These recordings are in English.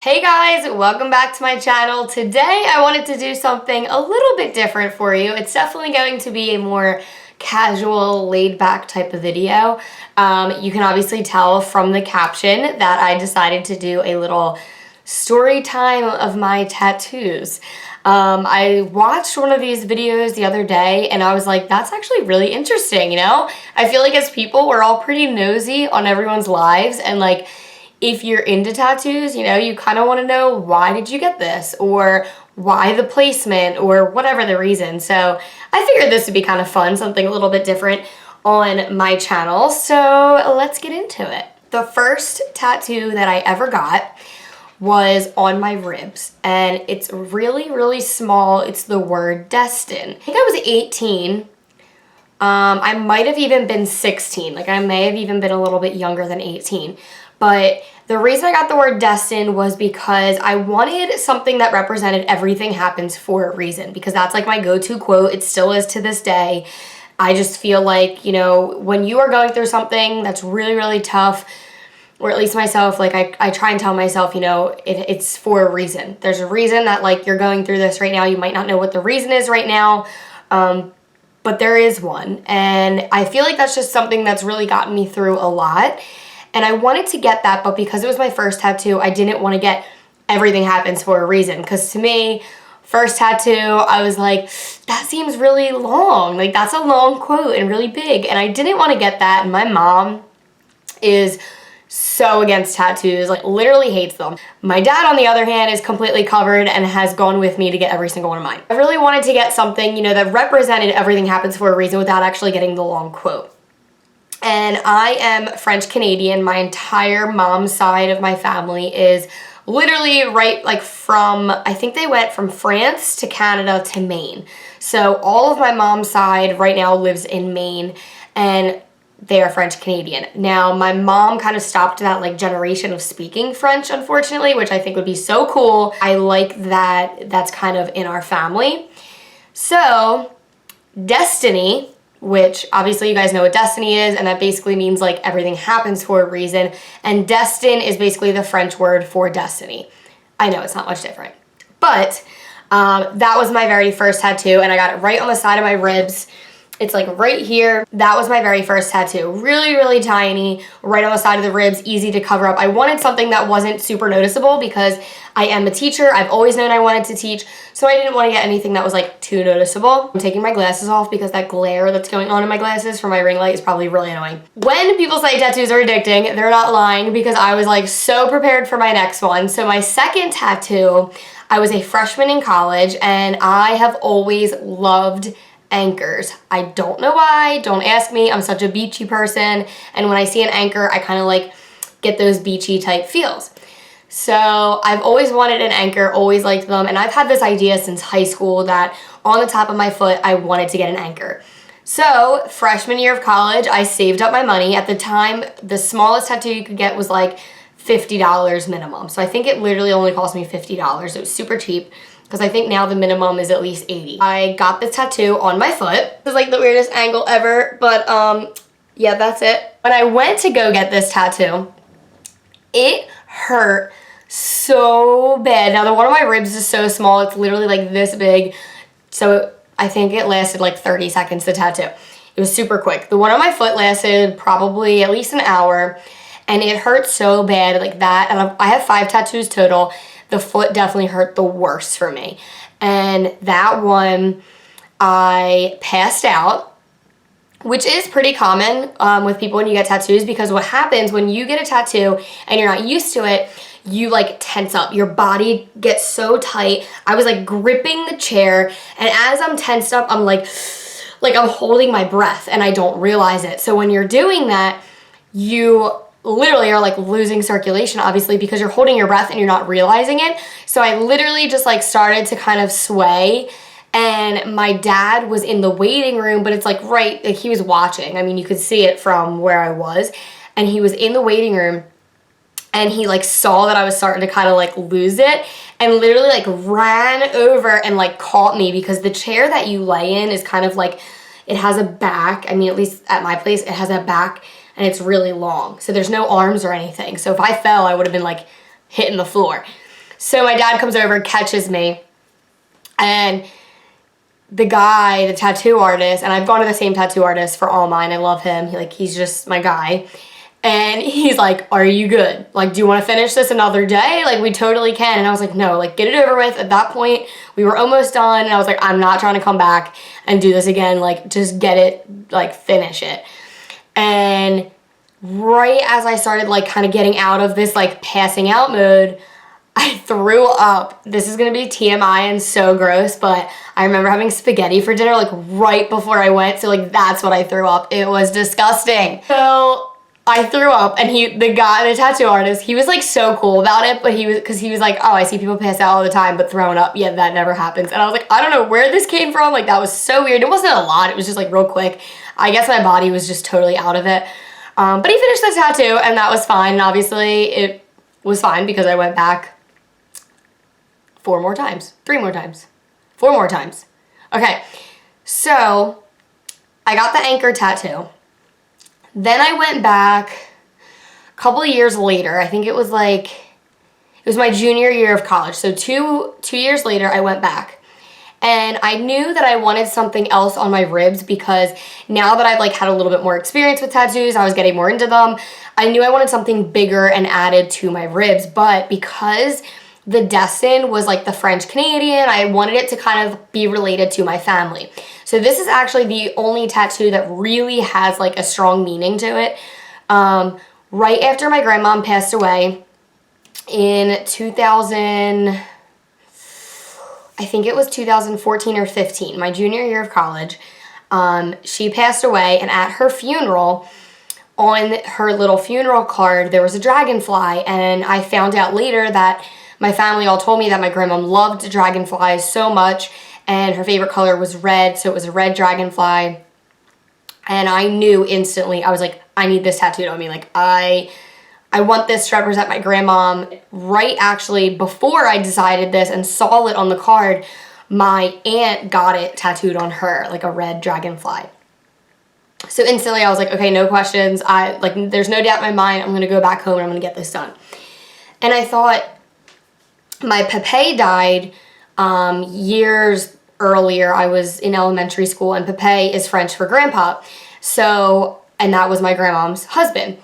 Hey guys, welcome back to my channel. Today I wanted to do something a little bit different for you. It's definitely going to be a more casual, laid-back type of video. You can obviously tell from the caption that I decided to do a little story time of my tattoos. I watched one of these videos the other day and I was like, that's actually really interesting, you know? I feel like as people, we're all pretty nosy on everyone's lives, and like, if you're into tattoos, you know, you kind of want to know, why did you get this? Or why the placement? Or whatever the reason. So I figured this would be kind of fun, something a little bit different on my channel. So let's get into it. The first tattoo that I ever got was on my ribs, and it's really, really small. It's the word destined. I think I was 18. I might have even been 16. Like, I may have even been a little bit younger than 18. But the reason I got the word destined was because I wanted something that represented everything happens for a reason, because that's like my go-to quote. It still is to this day. I just feel like, you know, when you are going through something that's really, really tough, or at least myself, like I try and tell myself, you know, it's for a reason. There's a reason that like you're going through this right now. You might not know what the reason is right now, but there is one. And I feel like that's just something that's really gotten me through a lot. And I wanted to get that, but because it was my first tattoo, I didn't want to get everything happens for a reason. Because to me, first tattoo, I was like, that seems really long. Like, that's a long quote and really big. And I didn't want to get that. And my mom is so against tattoos, like literally hates them. My dad, on the other hand, is completely covered and has gone with me to get every single one of mine. I really wanted to get something, you know, that represented everything happens for a reason without actually getting the long quote. And I am French Canadian. My entire mom's side of my family is literally right, like from, I think they went from France to Canada to Maine. So all of my mom's side right now lives in Maine, and they are French Canadian. Now, my mom kind of stopped that like generation of speaking French, unfortunately, which I think would be so cool. I like that that's kind of in our family. So, destiny, which obviously you guys know what destiny is, and that basically means like everything happens for a reason, and destin is basically the French word for destiny. I know it's not much different, but that was my very first tattoo, and I got it right on the side of my ribs. It's like right here. That was my very first tattoo. Really, really tiny, right on the side of the ribs, easy to cover up. I wanted something that wasn't super noticeable because I am a teacher. I've always known I wanted to teach, so I didn't want to get anything that was like too noticeable. I'm taking my glasses off because that glare that's going on in my glasses from my ring light is probably really annoying. When people say tattoos are addicting, they're not lying, because I was like so prepared for my next one. So my second tattoo, I was a freshman in college, and I have always loved anchors. I don't know why, don't ask me. I'm such a beachy person, and when I see an anchor, I kind of like get those beachy type feels. So I've always wanted an anchor, always liked them, and I've had this idea since high school that on the top of my foot, I wanted to get an anchor. So freshman year of college, I saved up my money. At the time, the smallest tattoo you could get was like $50 minimum. So I think it literally only cost me $50. It was super cheap, because I think now the minimum is at least $80. I got this tattoo on my foot. This is like the weirdest angle ever, but yeah, that's it. When I went to go get this tattoo, it hurt so bad. Now, the one on my ribs is so small, it's literally like this big, so I think it lasted like 30 seconds, the tattoo. It was super quick. The one on my foot lasted probably at least an hour, and it hurt so bad like that. And I have 5 tattoos total. The foot definitely hurt the worst for me. And that one, I passed out, which is pretty common with people when you get tattoos, because what happens when you get a tattoo and you're not used to it, you like tense up. Your body gets so tight. I was like gripping the chair, and as I'm tensed up, I'm like I'm holding my breath, and I don't realize it. So when you're doing that, you literally are like losing circulation, obviously, because you're holding your breath and you're not realizing it. So I literally just like started to kind of sway, and my dad was in the waiting room, but it's like right, like he was watching. I mean, you could see it from where I was, and he was in the waiting room, and he like saw that I was starting to kind of like lose it, and literally like ran over and like caught me, because the chair that you lay in is kind of like, it has a back. I mean, at least at my place, it has a back, and it's really long. So there's no arms or anything. So if I fell, I would have been like hitting the floor. So my dad comes over, catches me, and the guy, the tattoo artist, and I've gone to the same tattoo artist for all mine. I love him. He's just my guy. And he's like, are you good? Like, do you want to finish this another day? Like, we totally can. And I was like, no, like, get it over with. At that point, we were almost done. And I was like, I'm not trying to come back and do this again. Like, just get it, like, finish it. And right as I started, like, kind of getting out of this, like, passing out mode, I threw up. This is gonna be TMI and so gross, but I remember having spaghetti for dinner like right before I went, so like that's what I threw up. It was disgusting. So I threw up, and the guy, the tattoo artist, he was like so cool about it, but he was like, oh, I see people pass out all the time, but throwing up, yeah, that never happens. And I was like, I don't know where this came from. Like, that was so weird. It wasn't a lot. It was just like real quick. I guess my body was just totally out of it. But he finished the tattoo, and that was fine. And obviously it was fine because I went back 4 more times, 3 more times, 4 more times. Okay, so I got the anchor tattoo. Then I went back a couple of years later. I think it was my junior year of college. So two years later, I went back. And I knew that I wanted something else on my ribs because now that I've like had a little bit more experience with tattoos, I was getting more into them. I knew I wanted something bigger and added to my ribs, but because the destin was like the French Canadian, I wanted it to kind of be related to my family. So this is actually the only tattoo that really has like a strong meaning to it. Right after my grandmom passed away in 2000, I think it was 2014 or 15, my junior year of college, she passed away, and at her funeral, on her little funeral card, there was a dragonfly, and I found out later that my family all told me that my grandma loved dragonflies so much, and her favorite color was red, so it was a red dragonfly. And I knew instantly, I was like, I need this tattooed on me. Like, I want this to represent my grandmom. Right actually before I decided this and saw it on the card, my aunt got it tattooed on her, like a red dragonfly. So instantly I was like, okay, no questions. There's no doubt in my mind, I'm gonna go back home and I'm gonna get this done. And I thought, my Pepe died years earlier. I was in elementary school, and Pepe is French for grandpa. So, and that was my grandmom's husband.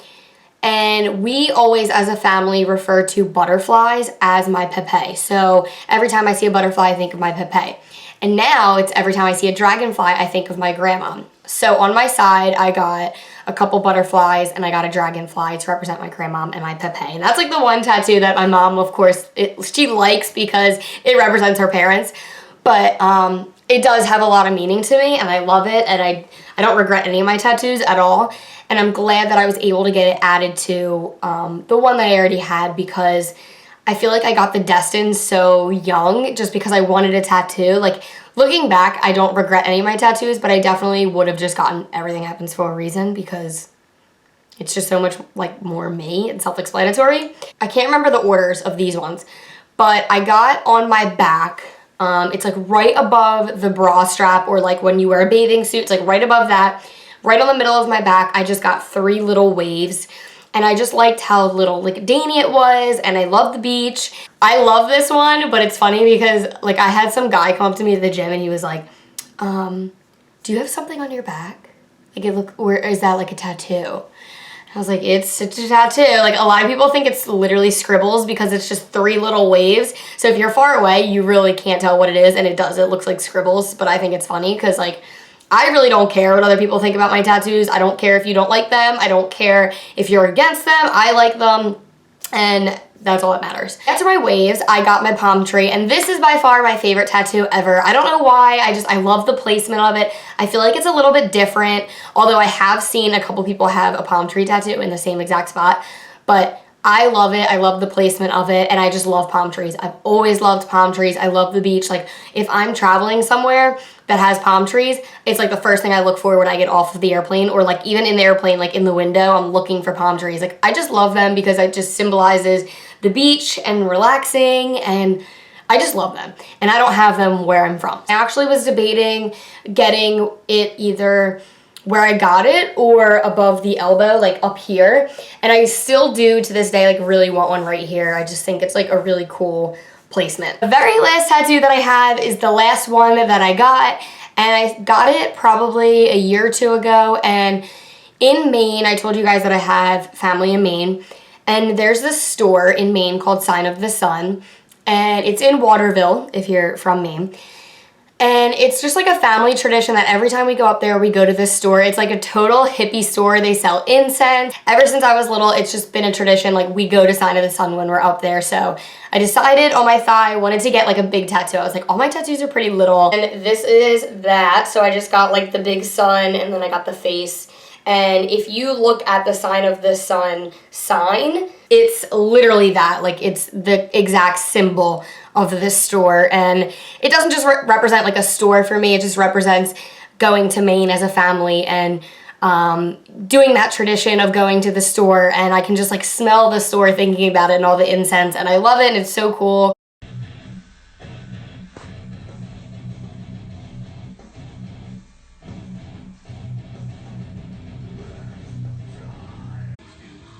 And we always, as a family, refer to butterflies as my Pepe. So every time I see a butterfly, I think of my Pepe. And now it's every time I see a dragonfly, I think of my grandma. So on my side, I got a couple butterflies and I got a dragonfly to represent my grandmom and my Pepe. And that's like the one tattoo that my mom, of course, she likes because it represents her parents. But it does have a lot of meaning to me, and I love it, and I don't regret any of my tattoos at all. And I'm glad that I was able to get it added to the one that I already had, because I feel like I got the destin so young just because I wanted a tattoo. Like, looking back, I don't regret any of my tattoos, but I definitely would have just gotten Everything Happens for a Reason because it's just so much like more me and self-explanatory. I can't remember the orders of these ones, but I got on my back, it's like right above the bra strap, or like when you wear a bathing suit, it's like right above that, right on the middle of my back. I just got 3 little waves. And I just liked how little like dainty it was, and I love the beach. I love this one, but it's funny because like I had some guy come up to me at the gym and he was like, do you have something on your back? Like, or is that like a tattoo? I was like, it's a tattoo. Like, a lot of people think it's literally scribbles because it's just 3 little waves. So if you're far away, you really can't tell what it is, and it does. It looks like scribbles, but I think it's funny because like, I really don't care what other people think about my tattoos. I don't care if you don't like them. I don't care if you're against them. I like them, and that's all that matters. After my waves, I got my palm tree, and this is by far my favorite tattoo ever. I don't know why, I love the placement of it. I feel like it's a little bit different, although I have seen a couple people have a palm tree tattoo in the same exact spot, but I love it. I love the placement of it, and I just love palm trees. I've always loved palm trees. I love the beach. Like, if I'm traveling somewhere that has palm trees, it's like the first thing I look for when I get off of the airplane, or like even in the airplane, like in the window, I'm looking for palm trees. Like, I just love them because it just symbolizes the beach and relaxing, and I just love them. And I don't have them where I'm from. I actually was debating getting it either where I got it or above the elbow, like up here. And I still do to this day, like really want one right here. I just think it's like a really cool placement. The very last tattoo that I have is the last one that I got, and I got it probably a year or two ago. And in Maine, I told you guys that I have family in Maine, and there's this store in Maine called Sign of the Sun, and it's in Waterville if you're from Maine. And it's just like a family tradition that every time we go up there, we go to this store. It's like a total hippie store. They sell incense. Ever since I was little, it's just been a tradition. Like, we go to Sign of the Sun when we're up there. So I decided on my thigh, I wanted to get like a big tattoo. I was like, all my tattoos are pretty little. And this is that. So I just got like the big sun, and then I got the face. And if you look at the Sign of the Sun sign, it's literally that. Like, it's the exact symbol of this store. And it doesn't just represent like a store for me. It just represents going to Maine as a family and doing that tradition of going to the store. And I can just like smell the store thinking about it and all the incense. And I love it, and it's so cool.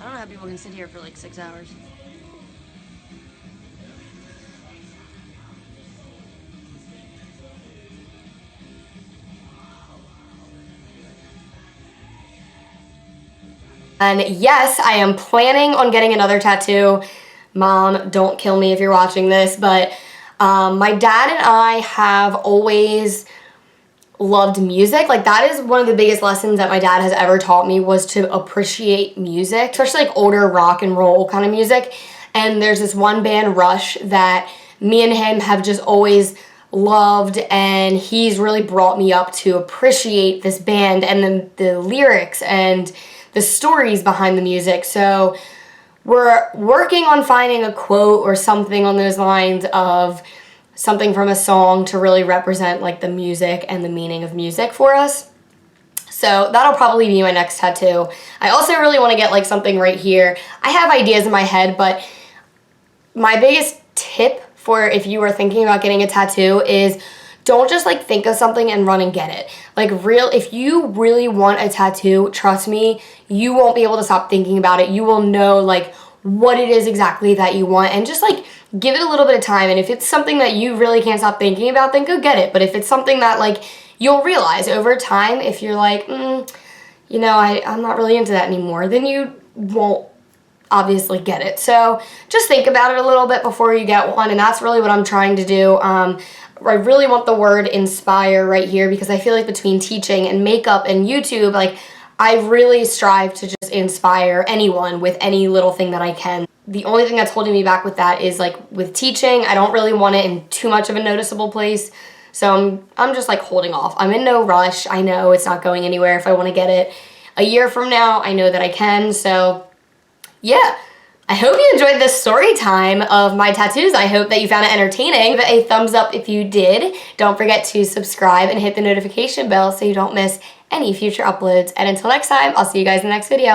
I don't know how people can sit here for like 6 hours. And yes, I am planning on getting another tattoo. Mom, don't kill me if you're watching this, but my dad and I have always loved music. Like, that is one of the biggest lessons that my dad has ever taught me, was to appreciate music, especially like older rock and roll kind of music. And there's this one band, Rush, that me and him have just always loved, and he's really brought me up to appreciate this band and the lyrics and the stories behind the music. So we're working on finding a quote or something on those lines of something from a song to really represent like the music and the meaning of music for us. So that'll probably be my next tattoo. I also really want to get like something right here. I have ideas in my head, but my biggest tip for if you are thinking about getting a tattoo is don't just like think of something and run and get it. Like, if you really want a tattoo, trust me, you won't be able to stop thinking about it. You will know like what it is exactly that you want, and just like give it a little bit of time. And if it's something that you really can't stop thinking about, then go get it. But if it's something that like you'll realize over time, if you're like, you know, I'm not really into that anymore, then you won't obviously get it. So just think about it a little bit before you get one, and that's really what I'm trying to do. I really want the word inspire right here, because I feel like between teaching and makeup and YouTube, like, I really strive to just inspire anyone with any little thing that I can. The only thing that's holding me back with that is like with teaching, I don't really want it in too much of a noticeable place. So I'm just like holding off. I'm in no rush. I know it's not going anywhere. If I want to get it a year from now, I know that I can. So yeah, I hope you enjoyed this story time of my tattoos. I hope that you found it entertaining. Give it a thumbs up if you did. Don't forget to subscribe and hit the notification bell so you don't miss any future uploads. And until next time, I'll see you guys in the next video.